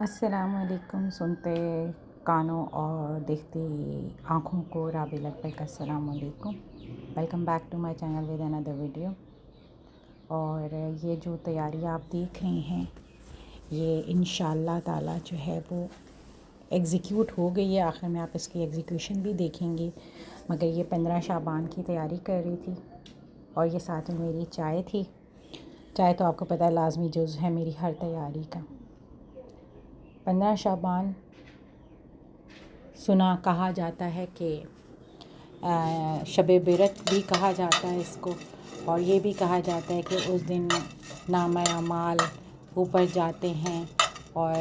अस्सलामुअलैकुम। सुनते कानों और देखते आँखों को राबे लब्बैक अस्सलामुअलैकुम। Welcome back to my channel with another video. और ये जो तैयारी आप देख रहे हैं ये इंशाअल्लाह ताला जो है वो एग्ज़ीक्यूट हो गई है। आखिर में आप इसकी एग्ज़ीक्यूशन भी देखेंगे। मगर ये 15 शाबान की तैयारी कर रही थी और ये साथ में मेरी चाय थी। चाय तो आपको पता है लाज़मी जुज़ है मेरी हर तैयारी का। 15 शाबान सुना कहा जाता है कि शब बिरत भी कहा जाता है इसको। और ये भी कहा जाता है कि उस दिन नामा अमाल ऊपर जाते हैं और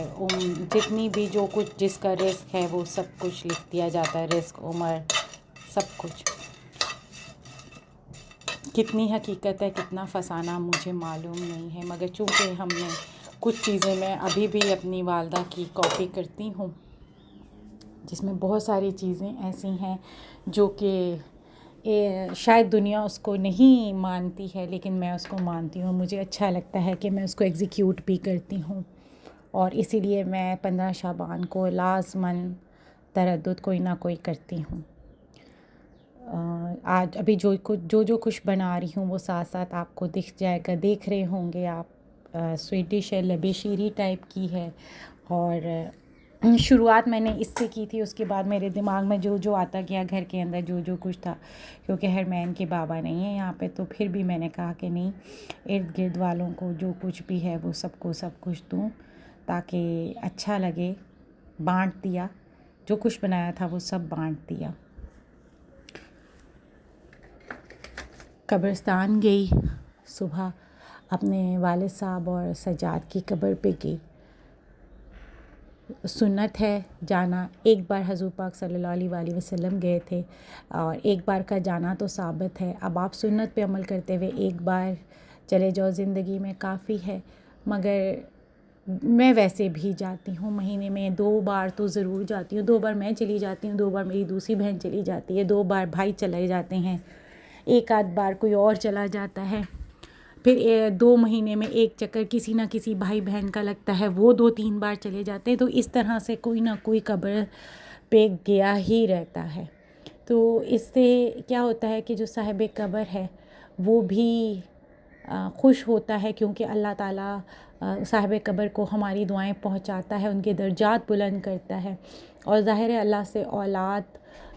जितनी भी जो कुछ जिसका रिस्क है वो सब कुछ लिख दिया जाता है। रिस्क, उम्र, सब कुछ। कितनी हकीकत है कितना फसाना मुझे मालूम नहीं है, मगर चूँकि हमने कुछ चीज़ें मैं अभी भी अपनी वालदा की कॉपी करती हूँ जिसमें बहुत सारी चीज़ें ऐसी हैं जो कि शायद दुनिया उसको नहीं मानती है, लेकिन मैं उसको मानती हूँ। मुझे अच्छा लगता है कि मैं उसको एग्ज़ीक्यूट भी करती हूँ और इसीलिए मैं 15 शाबान को लाज़मन तरद्दुद कोई ना कोई करती हूँ। आज अभी जो कुछ बना रही हूँ वो साथ साथ आपको दिख जाएगा, देख रहे होंगे आप। स्वीट डिश है, लबे शीरी टाइप की है। और शुरुआत मैंने इससे की थी, उसके बाद मेरे दिमाग में जो आता गया घर के अंदर जो कुछ था, क्योंकि हरमैन के बाबा नहीं है यहाँ पे, तो फिर भी मैंने कहा कि नहीं, इर्द गिर्द वालों को जो कुछ भी है वो सबको सब कुछ दूँ ताकि अच्छा लगे। बांट दिया, जो कुछ बनाया था वो सब बांट दिया। कब्रिस्तान गई सुबह, अपने वालिद साहब और सजाद की कब्र पे गई। सुन्नत है जाना। एक बार हुज़ूर पाक सल्लल्लाहु अलैहि वसल्लम गए थे और एक बार का जाना तो साबित है। अब आप सुन्नत पे अमल करते हुए एक बार चले जाओ, ज़िंदगी में काफ़ी है। मगर मैं वैसे भी जाती हूँ, महीने में 2 बार तो ज़रूर जाती हूँ। 2 बार मैं चली जाती हूँ, 2 बार मेरी दूसरी बहन चली जाती है, 2 बार भाई चले जाते हैं, एक आध बार कोई और चला जाता है। फिर 2 महीने में एक चक्कर किसी ना किसी भाई बहन का लगता है, वो 2-3 बार चले जाते हैं। तो इस तरह से कोई ना कोई कब्र पे गया ही रहता है। तो इससे क्या होता है कि जो साहिब कब्र है वो भी खुश होता है, क्योंकि अल्लाह ताला साहिब कब्र को हमारी दुआएं पहुंचाता है, उनके दर्जात बुलंद करता है। और ज़ाहिर है अल्लाह से औलाद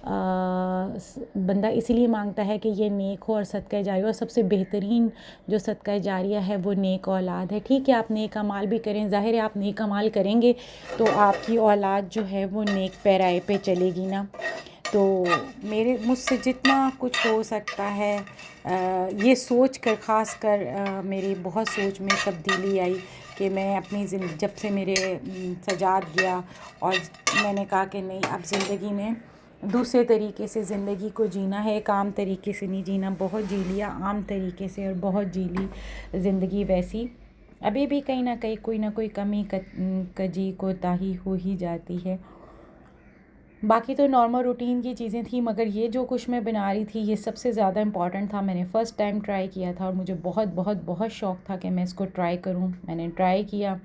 बंदा इसीलिए मांगता है कि ये नेक हो और सदका जारिया, और सबसे बेहतरीन जो सदका जारिया है वो नेक औलाद है। ठीक है, आप नेक अमाल भी करें, ज़ाहिर है आप नेक अमाल करेंगे तो आपकी औलाद जो है वो नेक पैराए पे चलेगी ना। तो मुझसे जितना कुछ हो सकता है ये सोच कर, ख़ास कर मेरी बहुत सोच में तब्दीली आई कि मैं अपनी जब से मेरे सजाद गया और मैंने कहा कि नहीं, अब ज़िंदगी में दूसरे तरीके से ज़िंदगी को जीना है, एक आम तरीके से नहीं जीना। बहुत जी लिया आम तरीके से और बहुत जी ली ज़िंदगी वैसी। अभी भी कहीं ना कहीं कोई ना कोई कमी कजी कोताही हो ही जाती है। बाकी तो नॉर्मल रूटीन की चीज़ें थी, मगर ये जो कुछ मैं बना रही थी ये सबसे ज़्यादा इम्पॉर्टेंट था। मैंने फ़र्स्ट टाइम ट्राई किया था और मुझे बहुत बहुत बहुत शौक़ था कि मैं इसको ट्राई करूं। मैंने ट्राई किया।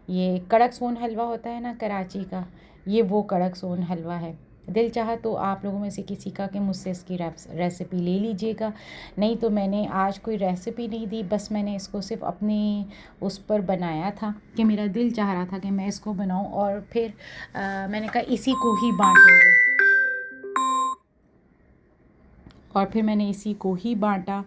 ये कड़क सोन हलवा होता है ना कराची का, ये वो कड़क सोन हलवा है। दिल चाहा तो आप लोगों में से किसी का कि मुझसे इसकी रेसिपी ले लीजिएगा, नहीं तो मैंने आज कोई रेसिपी नहीं दी, बस मैंने इसको सिर्फ अपनी उस पर बनाया था कि मेरा दिल चाह रहा था कि मैं इसको बनाऊं। और फिर मैंने कहा इसी को ही बांटेंगे, और फिर मैंने इसी को ही बांटा।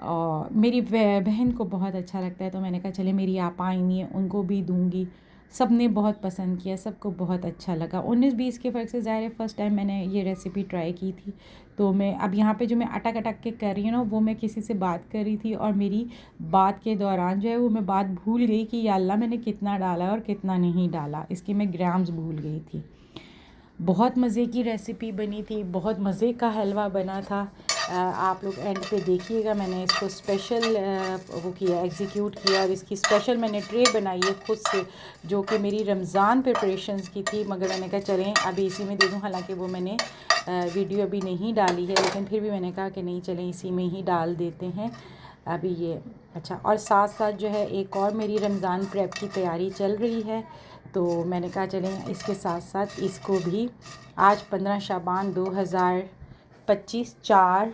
और मेरी बहन को बहुत अच्छा लगता है तो मैंने कहा चले मेरी आपा आई नहीं है, उनको भी दूंगी। सब ने बहुत पसंद किया, सबको बहुत अच्छा लगा। 19-20 के फ़र्क से ज़ाहिर है फ़र्स्ट टाइम मैंने ये रेसिपी ट्राई की थी। तो मैं अब यहाँ पे जो मैं अटक अटक के कर रही हूँ ना, वो मैं किसी से बात कर रही थी और मेरी बात के दौरान जो है वो मैं बात भूल गई कि या अल्लाह मैंने कितना डाला और कितना नहीं डाला, इसके मैं ग्राम्स भूल गई थी। बहुत मज़े की रेसिपी बनी थी, बहुत मज़े का हलवा बना था। आप लोग एंड पे देखिएगा। मैंने इसको स्पेशल वो किया, एग्जीक्यूट किया, और इसकी स्पेशल मैंने ट्रे बनाई है खुद से, जो कि मेरी रमज़ान प्रिपरेशंस की थी। मगर मैंने कहा चलें अभी इसी में दे दूँ, हालांकि वो मैंने वीडियो अभी नहीं डाली है, लेकिन फिर भी मैंने कहा कि नहीं चलें इसी में ही डाल देते हैं अभी ये। अच्छा, और साथ साथ जो है एक और मेरी रमज़ान प्रेप की तैयारी चल रही है। तो मैंने कहा चलें इसके साथ साथ इसको भी, आज 15 शाबान 2025 4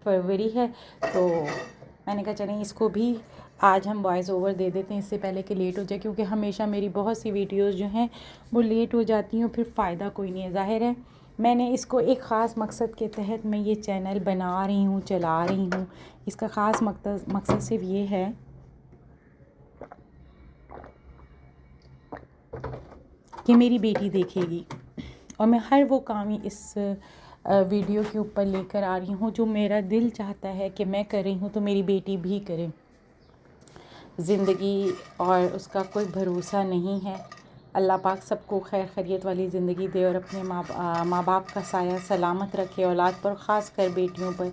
फरवरी है, तो मैंने कहा चलें इसको भी आज हम वॉइस ओवर दे देते हैं इससे पहले कि लेट हो जाए, क्योंकि हमेशा मेरी बहुत सी वीडियोस जो हैं वो लेट हो जाती हैं, फिर फ़ायदा कोई नहीं है। ज़ाहिर है मैंने इसको एक ख़ास मकसद के तहत मैं ये चैनल बना रही हूँ, चला रही हूँ। इसका ख़ास मकसद सिर्फ ये है कि मेरी बेटी देखेगी, और मैं हर वो काम इस वीडियो के ऊपर लेकर आ रही हूँ जो मेरा दिल चाहता है कि मैं कर रही हूँ तो मेरी बेटी भी करे। ज़िंदगी और उसका कोई भरोसा नहीं है। अल्लाह पाक सबको खैर खैरियत वाली ज़िंदगी दे और अपने माँ बाप का साया सलामत रखे औलाद पर, ख़ास कर बेटियों पर।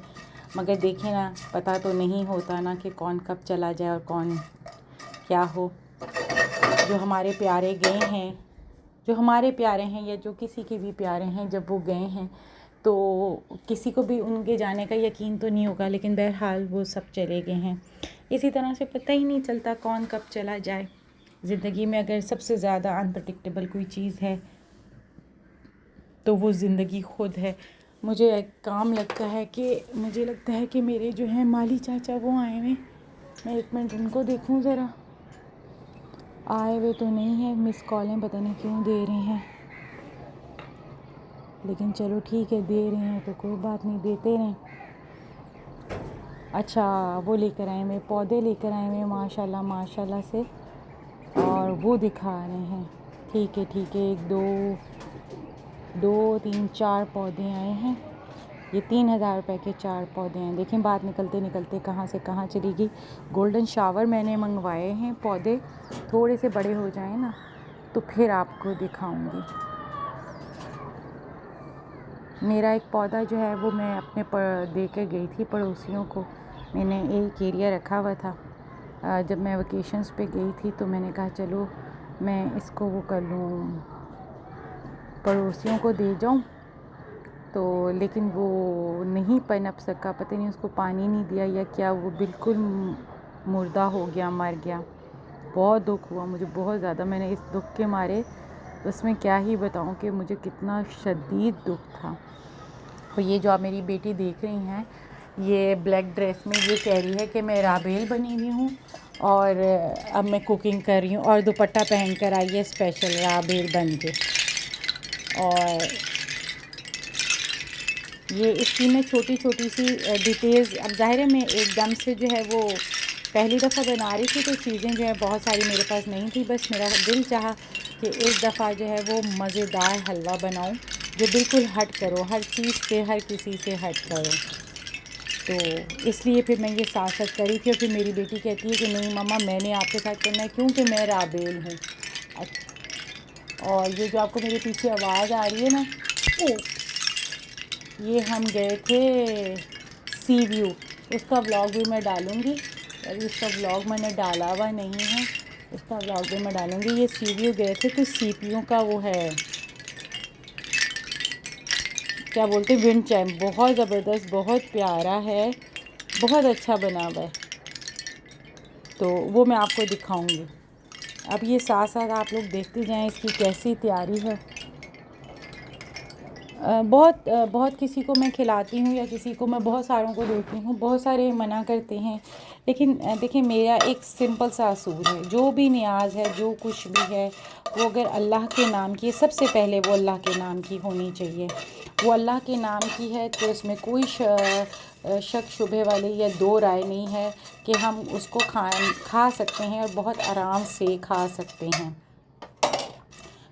मगर देखें ना, पता तो नहीं होता ना कि कौन कब चला जाए और कौन क्या हो। जो हमारे प्यारे गए हैं, जो हमारे प्यारे हैं या जो किसी के भी प्यारे हैं, जब वो गए हैं तो किसी को भी उनके जाने का यकीन तो नहीं होगा, लेकिन बहरहाल वो सब चले गए हैं। इसी तरह से पता ही नहीं चलता कौन कब चला जाए। ज़िंदगी में अगर सबसे ज़्यादा अनप्रडिक्टेबल कोई चीज़ है तो वो ज़िंदगी खुद है। मुझे एक काम लगता है कि मेरे जो हैं माली चाचा वो आए हुए, मैं एक मिनट उनको देखूं ज़रा। आए हुए तो नहीं है, मिस कॉलें पता नहीं क्यों दे रहे हैं, लेकिन चलो ठीक है, दे रहे हैं तो कोई बात नहीं, देते रहें। अच्छा, वो लेकर आए हुए पौधे, लेकर आए हुए माशाल्लाह माशाल्लाह से, और वो दिखा रहे हैं। ठीक है 1 2 3 4 पौधे आए हैं। ये 3000 रुपये के 4 पौधे हैं। देखें बात निकलते निकलते कहाँ से कहाँ चली गई। गोल्डन शावर मैंने मंगवाए हैं पौधे, थोड़े से बड़े हो जाएं ना तो फिर आपको दिखाऊंगी। मेरा एक पौधा जो है वो मैं अपने दे के गई थी पड़ोसियों को। मैंने एक एरिया रखा हुआ था, जब मैं वेकेशंस पे गई थी तो मैंने कहा चलो मैं इसको वो कर लूँ, पड़ोसियों को दे जाऊँ। तो लेकिन वो नहीं पनप सका, पता नहीं उसको पानी नहीं दिया या क्या, वो बिल्कुल मुर्दा हो गया, मर गया। बहुत दुख हुआ मुझे, बहुत ज़्यादा। मैंने इस दुख के मारे उसमें क्या ही बताऊं कि मुझे कितना शदीद दुख था। तो ये जो आप मेरी बेटी देख रही हैं, ये ब्लैक ड्रेस में ये कह रही है कि मैं राबेल बनी हुई हूँ और अब मैं कुकिंग कर रही हूँ, और दुपट्टा पहन कर आई है स्पेशल राबेल बन के। और ये इसकी मैं छोटी छोटी सी डिटेल्स, अब ज़ाहिर है मैं एकदम से जो है वो पहली दफ़ा बना रही थी तो चीज़ें जो है बहुत सारी मेरे पास नहीं थी। बस मेरा दिल चाहा कि एक दफ़ा जो है वो मज़ेदार हलवा बनाऊं जो बिल्कुल हट करो, हर चीज़ से, हर किसी से हट करो। तो इसलिए फिर मैं ये साथ साथ करी थी। और फिर मेरी बेटी कहती है कि नहीं मम्मा मैंने आपके साथ करना है क्योंकि मैं राबेल हूँ। और ये जो आपको मेरे पीछे आवाज़ आ रही है ना, ये हम गए थे सी व्यू, उसका व्लॉग भी मैं डालूँगी। अभी उसका व्लॉग मैंने डाला हुआ नहीं है, उसका व्लॉग भी मैं डालूँगी। ये सी व्यू गए थे तो सीपियों का वो है, क्या बोलते हैं, विंड चाइम, बहुत ज़बरदस्त, बहुत प्यारा है, बहुत अच्छा बना हुआ है। तो वो मैं आपको दिखाऊंगी। अब ये साथ साथ आप लोग देखते जाएं इसकी कैसी तैयारी है। बहुत किसी को मैं खिलाती हूँ या किसी को, मैं बहुत सारों को देती हूँ, बहुत सारे मना करते हैं, लेकिन देखिए मेरा एक सिंपल सा असूल है, जो भी नियाज़ है, जो कुछ भी है, वो अगर अल्लाह के नाम की, सबसे पहले वो अल्लाह के नाम की होनी चाहिए। वो अल्लाह के नाम की है तो इसमें कोई शक शुबे वाली या दो राय नहीं है कि हम उसको खा सकते हैं और बहुत आराम से खा सकते हैं।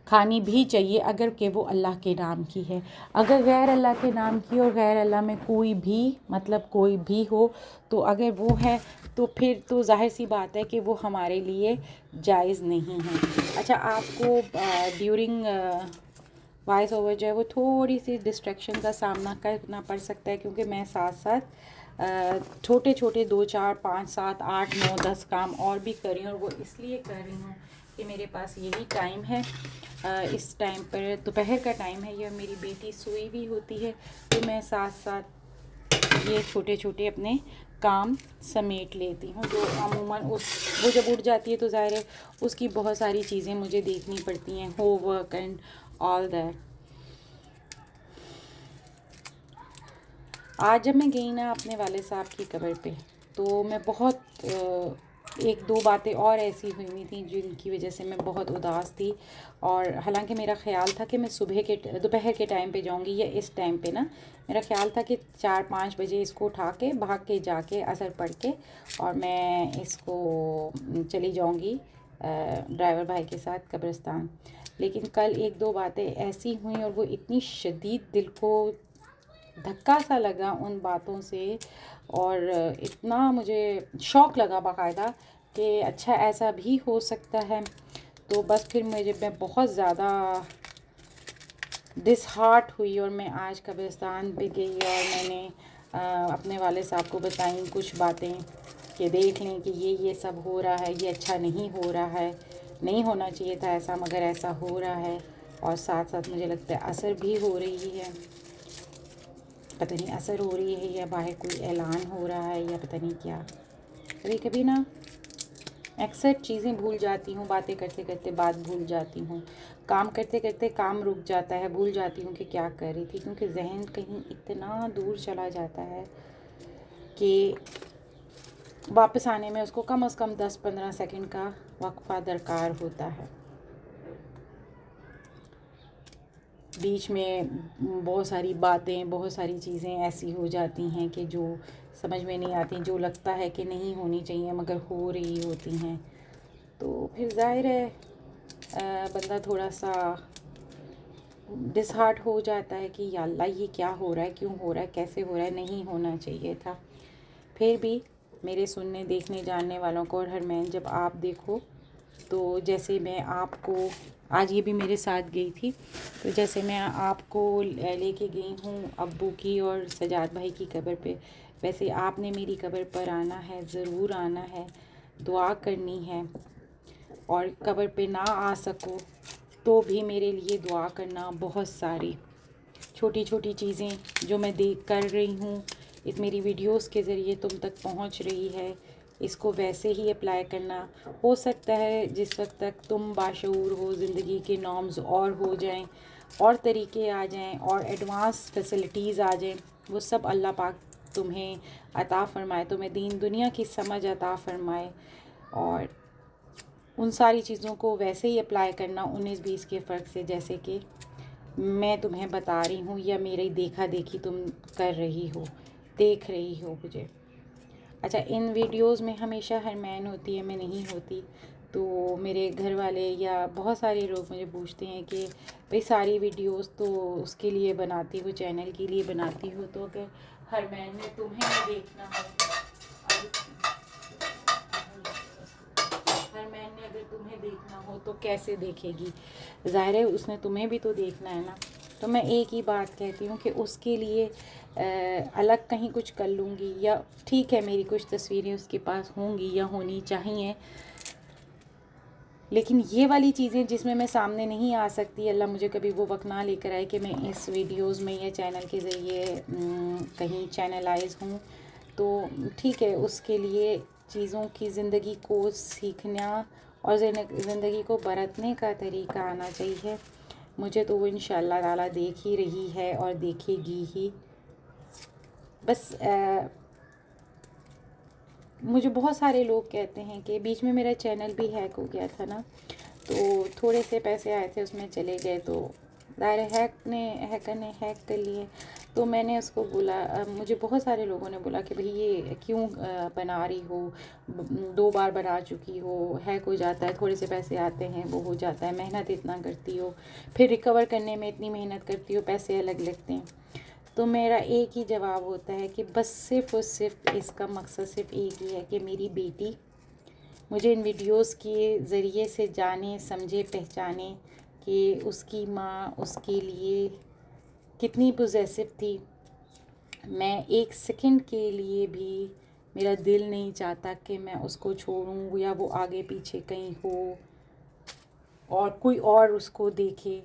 खानी भी चाहिए अगर कि वो अल्लाह के नाम की है। अगर गैर अल्लाह के नाम की और गैर अल्लाह में कोई भी, मतलब कोई भी हो, तो अगर वो है तो फिर तो जाहिर सी बात है कि वो हमारे लिए जायज़ नहीं है। अच्छा, आपको ड्यूरिंग वॉइस ओवर जो है वो थोड़ी सी डिस्ट्रैक्शन का सामना करना पड़ सकता है, क्योंकि मैं साथ साथ छोटे छोटे 2 4 5 7 8 9 10 काम और भी कर रही हूँ। और वो इसलिए कर रही हूँ कि मेरे पास यही टाइम है। इस टाइम पर दोपहर का टाइम है, यह मेरी बेटी सोई भी होती है, तो मैं साथ साथ ये छोटे छोटे अपने काम समेट लेती हूँ। तो अमूमन वो जब उठ जाती है तो ज़ाहिर है उसकी बहुत सारी चीज़ें मुझे देखनी पड़ती हैं, होमवर्क एंड ऑल दैट। आज जब मैं गई ना अपने वाले साहब की कब्र पे, तो मैं बहुत एक दो बातें और ऐसी हुई थी जिनकी वजह से मैं बहुत उदास थी। और हालांकि मेरा ख़्याल था कि मैं दोपहर के टाइम पे जाऊंगी या इस टाइम पे ना, मेरा ख़्याल था कि 4-5 बजे इसको उठा के भाग के जाके असर पढ़ के और मैं इसको चली जाऊंगी ड्राइवर भाई के साथ कब्रिस्तान। लेकिन कल एक दो बातें ऐसी हुई और वो इतनी शदीद दिल को धक्का सा लगा उन बातों से, और इतना मुझे शौक़ लगा बाकायदा कि अच्छा ऐसा भी हो सकता है। तो बस फिर मैं बहुत ज़्यादा डिसहार्ट हुई और मैं आज कब्रिस्तान पे गई और मैंने अपने वाले साहब को बताई कुछ बातें कि देख लें कि ये सब हो रहा है, ये अच्छा नहीं हो रहा है, नहीं होना चाहिए था ऐसा मगर ऐसा हो रहा है। और साथ साथ मुझे लगता है असर भी हो रही है, पता नहीं असर हो रही है या बाहर कोई ऐलान हो रहा है या पता नहीं क्या। कभी कभी ना अक्सर चीज़ें भूल जाती हूँ, बातें करते करते बात भूल जाती हूँ, काम करते करते काम रुक जाता है, भूल जाती हूँ कि क्या कर रही थी, क्योंकि जहन कहीं इतना दूर चला जाता है कि वापस आने में उसको कम से कम 10-15 सेकंड का वक्फा दरकार होता है। बीच में बहुत सारी बातें, बहुत सारी चीज़ें ऐसी हो जाती हैं कि जो समझ में नहीं आती, जो लगता है कि नहीं होनी चाहिए मगर हो रही होती हैं। तो फिर ज़ाहिर है बंदा थोड़ा सा डिसहार्ट हो जाता है कि या अल्लाह ये क्या हो रहा है, क्यों हो रहा है, कैसे हो रहा है, नहीं होना चाहिए था। फिर भी मेरे सुनने देखने जानने वालों को, और हरमैन जब आप देखो तो जैसे मैं आपको आज ये भी मेरे साथ गई थी, तो जैसे मैं आपको लेके गई हूँ अब्बू की और सजाद भाई की कब्र पे, वैसे आपने मेरी कब्र पर आना है, ज़रूर आना है, दुआ करनी है। और कब्र पे ना आ सको तो भी मेरे लिए दुआ करना। बहुत सारी छोटी छोटी चीज़ें जो मैं देख कर रही हूँ, इस मेरी वीडियोस के ज़रिए तुम तक पहुँच रही है, इसको वैसे ही अप्लाई करना। हो सकता है जिस वक्त तक तुम बाशऊर हो, ज़िंदगी के नॉर्म्स और हो जाएं, और तरीके आ जाएं, और एडवांस फैसिलिटीज़ आ जाएं, वो सब अल्लाह पाक तुम्हें अता फ़रमाए, तुम्हें दीन दुनिया की समझ अता फ़रमाए, और उन सारी चीज़ों को वैसे ही अप्लाई करना 19-20 के फ़र्क से, जैसे कि मैं तुम्हें बता रही हूँ या मेरी देखा देखी तुम कर रही हो, देख रही हो मुझे। अच्छा, इन वीडियोस में हमेशा हरमैन होती है, मैं नहीं होती। तो मेरे घर वाले या बहुत सारे लोग मुझे पूछते हैं कि भाई सारी वीडियोस तो उसके लिए बनाती हो, चैनल के लिए बनाती हो, तो अगर हरमैन ने तुम्हें देखना हो, हरमैन ने अगर तुम्हें देखना हो तो कैसे देखेगी? ज़ाहिर है उसने तुम्हें भी तो देखना है ना। तो मैं एक ही बात कहती हूँ कि उसके लिए अलग कहीं कुछ कर लूँगी, या ठीक है मेरी कुछ तस्वीरें उसके पास होंगी या होनी चाहिए, लेकिन ये वाली चीज़ें जिसमें मैं सामने नहीं आ सकती, अल्लाह मुझे कभी वो वक्त ना लेकर आए कि मैं इस वीडियोस में या चैनल के ज़रिए कहीं चैनलाइज हूँ। तो ठीक है, उसके लिए चीज़ों की ज़िंदगी को सीखना और ज़िंदगी को बरतने का तरीका आना चाहिए। मुझे तो वो इंशाअल्लाह ताला देख ही रही है और देखेगी ही। बस मुझे बहुत सारे लोग कहते हैं कि बीच में मेरा चैनल भी हैक हो गया था ना, तो थोड़े से पैसे आए थे उसमें चले गए, तो ज़ाहिर हैकर ने हैक कर लिए। तो मैंने उसको बोला, मुझे बहुत सारे लोगों ने बोला कि भाई ये क्यों बना रही हो, 2 बार बना चुकी हो, हैक हो जाता है, थोड़े से पैसे आते हैं वो हो जाता है, मेहनत इतना करती हो, फिर रिकवर करने में इतनी मेहनत करती हो, पैसे अलग लगते हैं। तो मेरा एक ही जवाब होता है कि बस सिर्फ़ और सिर्फ इसका मकसद सिर्फ एक ही है कि मेरी बेटी मुझे इन वीडियोस के ज़रिए से जाने, समझे, पहचाने कि उसकी माँ उसके लिए कितनी पॉसेसिव थी। मैं एक सेकंड के लिए भी मेरा दिल नहीं चाहता कि मैं उसको छोड़ूं या वो आगे पीछे कहीं हो और कोई और उसको देखे।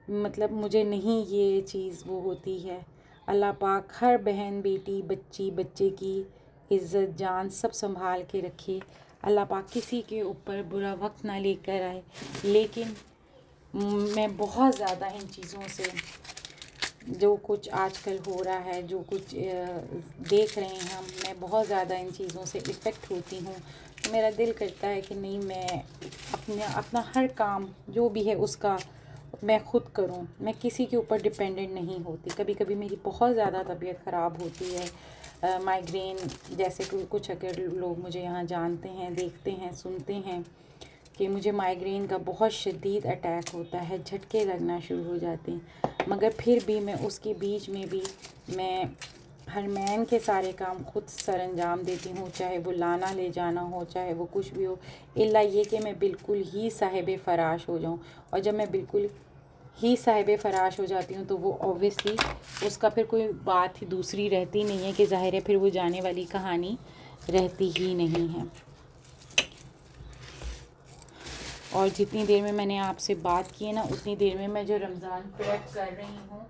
मतलब मुझे नहीं ये चीज़ वो होती है। अल्लाह पाक हर बहन, बेटी, बच्ची, बच्चे की इज़्ज़त जान सब संभाल के रखे। अल्लाह पाक किसी के ऊपर बुरा वक्त ना लेकर आए। लेकिन मैं बहुत ज़्यादा इन चीज़ों से, जो कुछ आजकल हो रहा है, जो कुछ देख रहे हैं हम, मैं बहुत ज़्यादा इन चीज़ों से इफ़ेक्ट होती हूँ। तो मेरा दिल करता है कि नहीं, मैं अपना हर काम जो भी है उसका मैं ख़ुद करूँ, मैं किसी के ऊपर डिपेंडेंट नहीं होती। कभी कभी मेरी बहुत ज़्यादा तबीयत ख़राब होती है, माइग्रेन जैसे कुछ अगर लोग मुझे यहाँ जानते हैं, देखते हैं, सुनते हैं कि मुझे माइग्रेन का बहुत शदीद अटैक होता है, झटके लगना शुरू हो जाते हैं, मगर फिर भी मैं उसके बीच में भी मैं हरमैन के सारे काम खुद सरअंजाम देती हूँ, चाहे वो लाना ले जाना हो, चाहे वो कुछ भी हो, इल्ला ये कि मैं बिल्कुल ही साहिब फ़राश हो जाऊँ। और जब मैं बिल्कुल ही साहिब फ़राश हो जाती हूँ तो वो ऑब्वियसली उसका फिर कोई बात ही दूसरी रहती नहीं है, कि ज़ाहिर है फिर वो जाने वाली कहानी रहती ही नहीं है। और जितनी देर में मैंने आपसे बात की है ना, उतनी देर में मैं जो रमज़ान प्रेप कर रही हूँ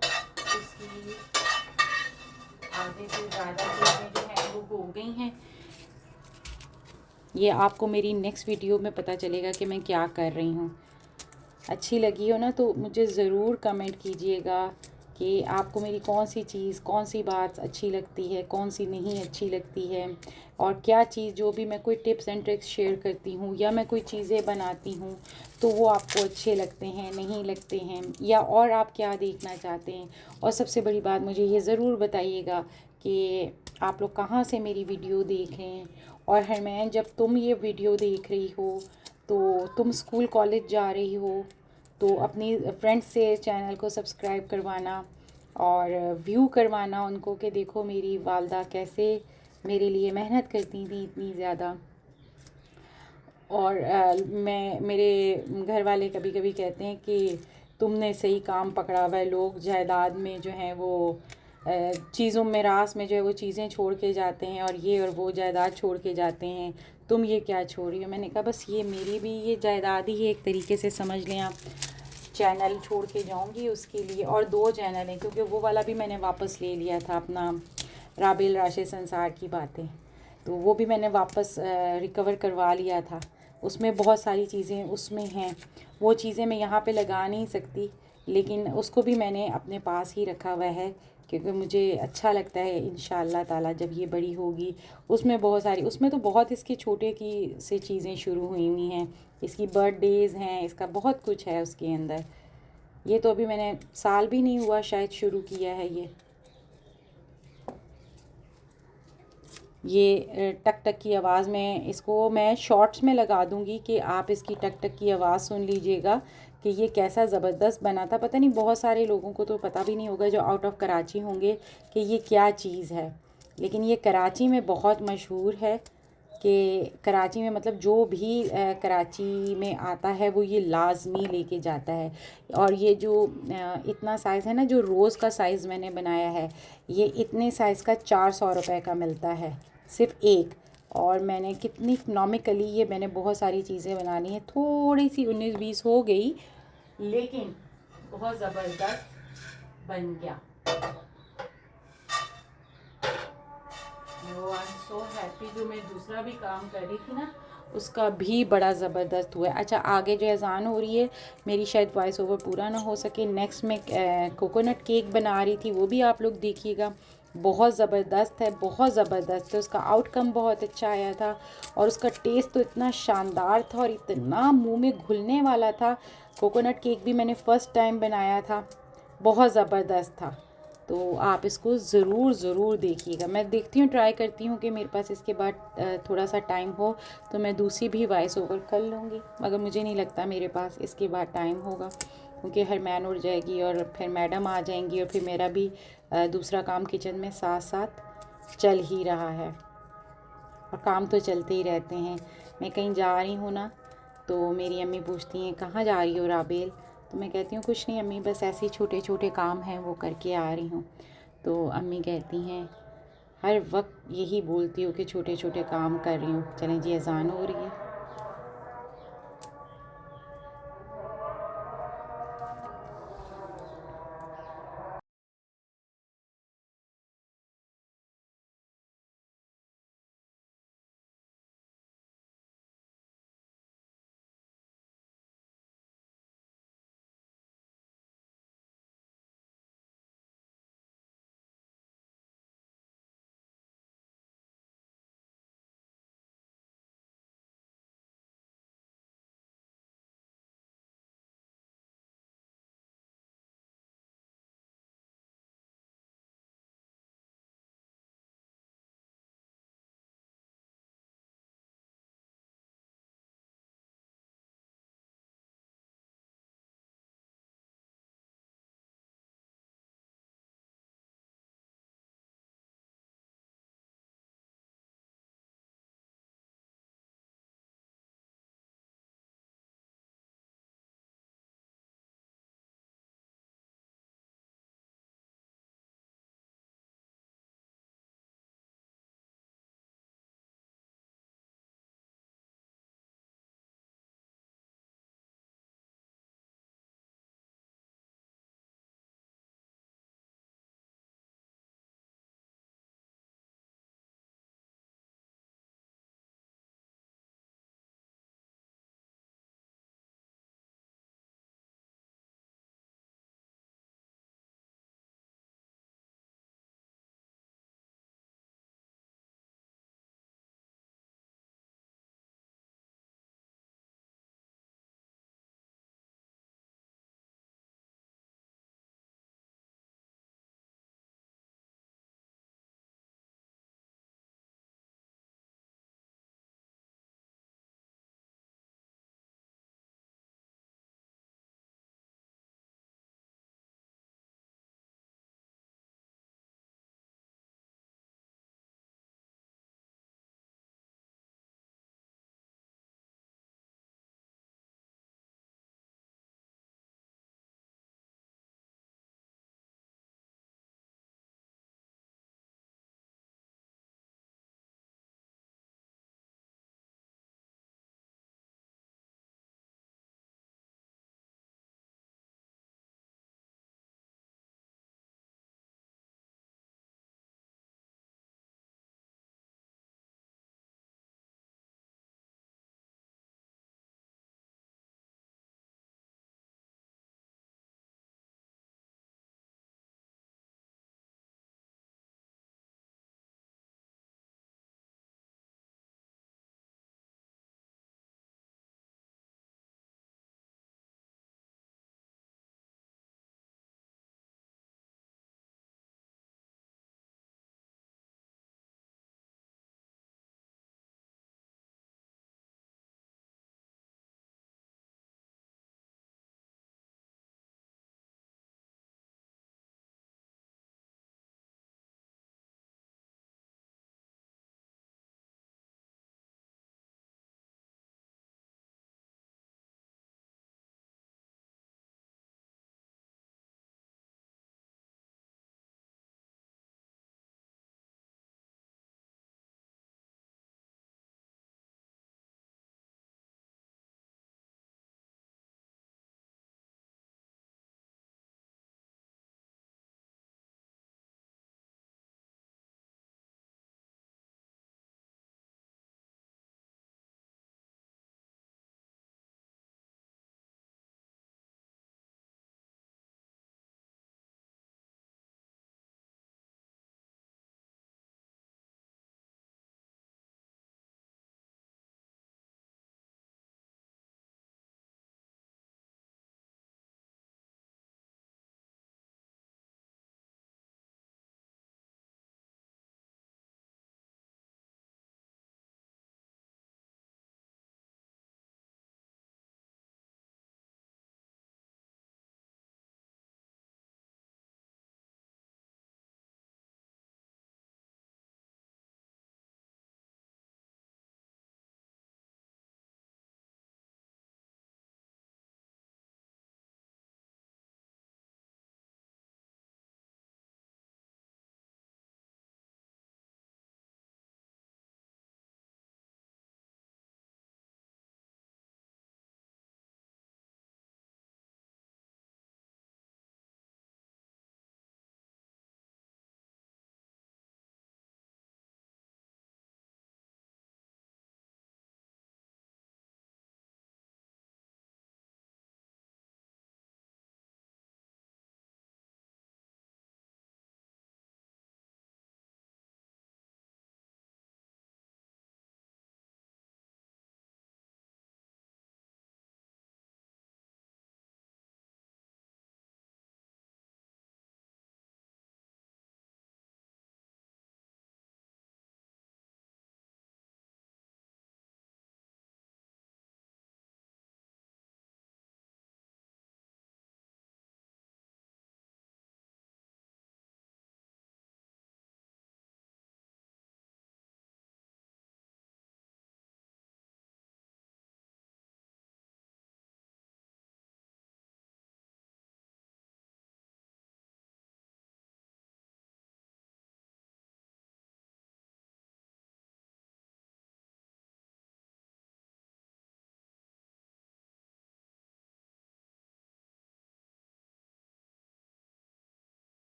उसकी आधे से ज़्यादा चीज़ें जो हैं वो हो गई हैं। ये आपको मेरी नेक्स्ट वीडियो में पता चलेगा कि मैं क्या कर रही हूँ। अच्छी लगी हो ना तो मुझे ज़रूर कमेंट कीजिएगा कि आपको मेरी कौन सी चीज़, कौन सी बात अच्छी लगती है, कौन सी नहीं अच्छी लगती है, और क्या चीज़, जो भी मैं कोई टिप्स एंड ट्रिक्स शेयर करती हूँ या मैं कोई चीज़ें बनाती हूँ तो वो आपको अच्छे लगते हैं, नहीं लगते हैं, या और आप क्या देखना चाहते हैं। और सबसे बड़ी बात, मुझे ये ज़रूर बताइएगा कि आप लोग कहाँ से मेरी वीडियो देख रहे हैं। और हरमैन, जब तुम ये वीडियो देख रही हो तो तुम स्कूल कॉलेज जा रही हो तो अपनी फ्रेंड्स से चैनल को सब्सक्राइब करवाना और व्यू करवाना उनको, कि देखो मेरी वालदा कैसे मेरे लिए मेहनत करती थी इतनी ज़्यादा। और मेरे घर वाले कभी कभी कहते हैं कि तुमने सही काम पकड़ा हुआ है। लोग जायदाद में जो है वो चीज़ों में, रास में जो है वो चीज़ें छोड़ के जाते हैं, और ये और वो जायदाद छोड़ के जाते हैं, तुम ये क्या छोड़ रही हो। मैंने कहा बस ये मेरी भी ये जायदाद ही है, एक तरीके से समझ लें आप। चैनल छोड़ के जाऊंगी उसके लिए, और 2 चैनल हैं, क्योंकि वो वाला भी मैंने वापस ले लिया था अपना, राबेल राशि संसार की बातें, तो वो भी मैंने वापस रिकवर करवा लिया था। उसमें बहुत सारी चीज़ें उसमें हैं, वो चीज़ें मैं यहाँ पे लगा नहीं सकती, लेकिन उसको भी मैंने अपने पास ही रखा हुआ है, क्योंकि मुझे अच्छा लगता है इंशाअल्लाह ताला जब ये बड़ी होगी। उसमें बहुत सारी, उसमें तो बहुत इसके छोटे की से चीज़ें शुरू हुई हुई हैं, इसकी बर्थडेज़ हैं, इसका बहुत कुछ है उसके अंदर। ये तो अभी मैंने साल भी नहीं हुआ शायद शुरू किया है ये टक टक की आवाज़ में, इसको मैं शॉर्ट्स में लगा दूंगी कि आप इसकी टक टक की आवाज़ सुन लीजिएगा कि ये कैसा ज़बरदस्त बना था। पता नहीं बहुत सारे लोगों को तो पता भी नहीं होगा जो आउट ऑफ कराची होंगे कि ये क्या चीज़ है, लेकिन ये कराची में बहुत मशहूर है। कि कराची में मतलब जो भी कराची में आता है वो ये लाजमी लेके जाता है। और ये जो इतना साइज़ है ना, जो रोज़ का साइज़ मैंने बनाया है, ये इतने साइज़ का 400 रुपए का मिलता है सिर्फ एक। और मैंने कितनी इकनॉमिकली ये मैंने बहुत सारी चीज़ें बनानी है, थोड़ी सी 19-20 हो गई, लेकिन बहुत ज़बरदस्त बन गया। I am so happy. जो मैं दूसरा भी काम कर रही थी ना, उसका भी बड़ा ज़बरदस्त हुआ है। अच्छा, आगे जो अज़ान हो रही है, मेरी शायद वॉइस ओवर पूरा ना हो सके। नेक्स्ट में कोकोनट केक बना रही थी, वो भी आप लोग देखिएगा, बहुत ज़बरदस्त है, बहुत ज़बरदस्त है। उसका आउटकम बहुत अच्छा आया था, और उसका टेस्ट तो इतना शानदार था और इतना मुंह में घुलने वाला था। कोकोनट केक भी मैंने फ़र्स्ट टाइम बनाया था, बहुत ज़बरदस्त था। तो आप इसको ज़रूर देखिएगा। मैं देखती हूँ, ट्राई करती हूँ कि मेरे पास इसके बाद थोड़ा सा टाइम हो तो मैं दूसरी भी वॉइस ओवर कर लूँगी, मगर मुझे नहीं लगता मेरे पास इसके बाद टाइम होगा, क्योंकि हरमैन उड़ जाएगी और फिर मैडम आ जाएंगी, और फिर मेरा भी दूसरा काम किचन में साथ साथ चल ही रहा है, और काम तो चलते ही रहते हैं। मैं कहीं जा रही हूँ ना, तो मेरी अम्मी पूछती हैं कहाँ जा रही हो राबेल, तो मैं कहती हूँ कुछ नहीं अम्मी, बस ऐसे ही छोटे छोटे काम हैं वो करके आ रही हूँ। तो अम्मी कहती हैं हर वक्त यही बोलती हो कि छोटे छोटे काम कर रही हूँ। चलें जी, अज़ान हो रही है।